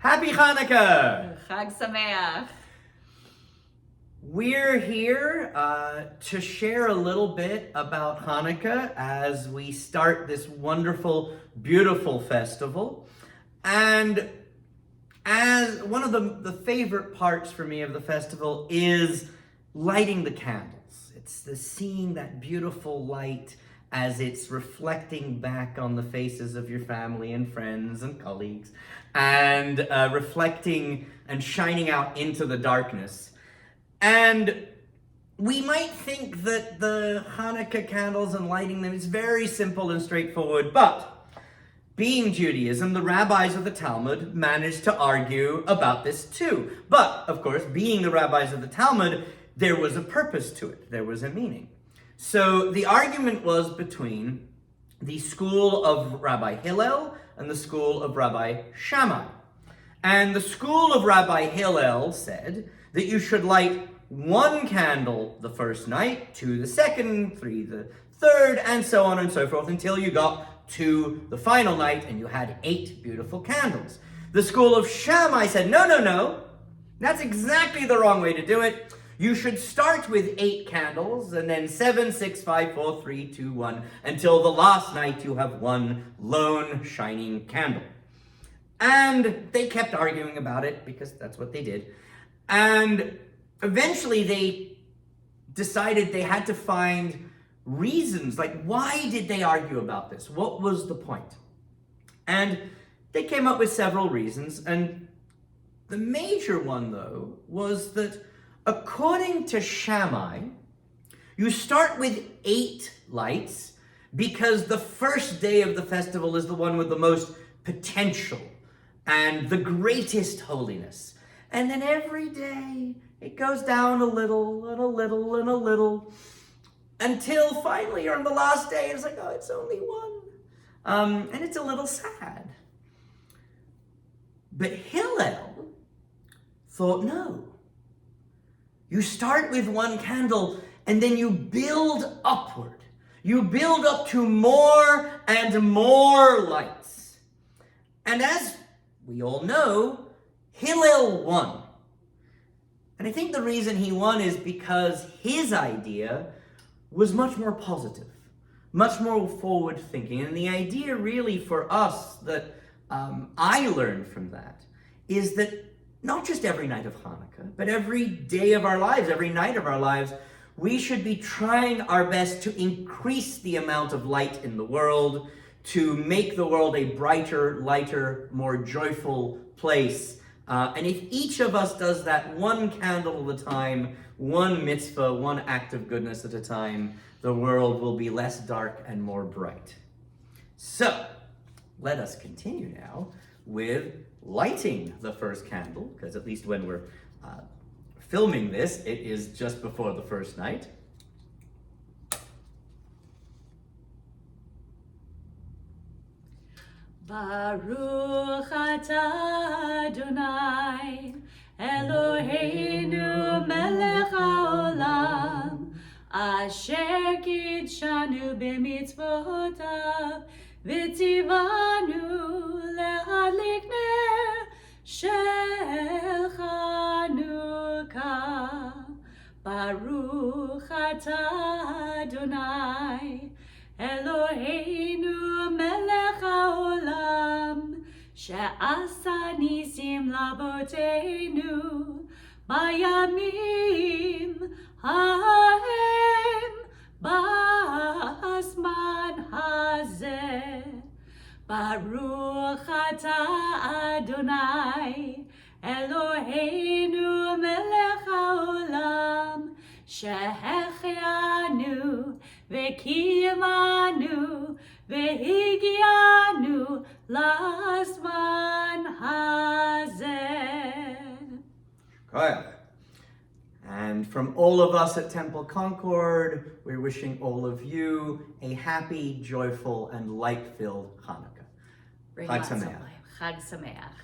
Happy Chanukah! Chag Sameach. We're here to share a little bit about Hanukkah as we start this wonderful, beautiful festival. And as one of the favorite parts for me of the festival is lighting the candles. It's the seeing that beautiful light as it's reflecting back on the faces of your family and friends and colleagues, and reflecting and shining out into the darkness. And we might think that the Hanukkah candles and lighting them is very simple and straightforward, but being Judaism, the rabbis of the Talmud managed to argue about this too. But, of course, being the rabbis of the Talmud, there was a purpose to it. There was a meaning. So the argument was between the school of Rabbi Hillel and the school of Rabbi Shammai. And the school of Rabbi Hillel said that you should light one candle the first night, two the second, three the third, and so on and so forth until you got to the final night and you had 8 beautiful candles. The school of Shammai said, no, that's exactly the wrong way to do it. You should start with 8 candles and then 7, 6, 5, 4, 3, 2, 1 until the last night you have one lone shining candle. And they kept arguing about it because that's what they did. And eventually they decided they had to find reasons, like why did they argue about this? What was the point? And they came up with several reasons, and the major one though was that according to Shammai, you start with 8 lights because the first day of the festival is the one with the most potential and the greatest holiness. And then every day it goes down a little and a little and a little until finally you're on the last day and it's like, oh, it's only one. And it's a little sad. But Hillel thought, no. You start with one candle and then you build upward. You build up to more and more lights. And as we all know, Hillel won. And I think the reason he won is because his idea was much more positive, much more forward-thinking. And the idea really for us that I learned from that is that not just every night of Hanukkah, but every day of our lives, every night of our lives, we should be trying our best to increase the amount of light in the world, to make the world a brighter, lighter, more joyful place. And if each of us does that one candle at a time, one mitzvah, one act of goodness at a time, the world will be less dark and more bright. So, let us continue now with lighting the first candle, because at least when we're filming this, it is just before the first night. Baruch atah Adonai Eloheinu melech haolam asher kidshanu b'mitzvotav v'tzivanu lehadlik ner shel Chanukah. Baruch atah Adonai Eloheinu melech haolam she'asa nisim laboteinu bayamim hahem b'zman hazeh. Baruch atah Adonai Eloheinu melech haolam שהחיינו וקיימנו והגיענו לזמן הזה. And from all of us at Temple Concord, we're wishing all of you a happy, joyful, and light-filled Hanukkah. Chag Sameach.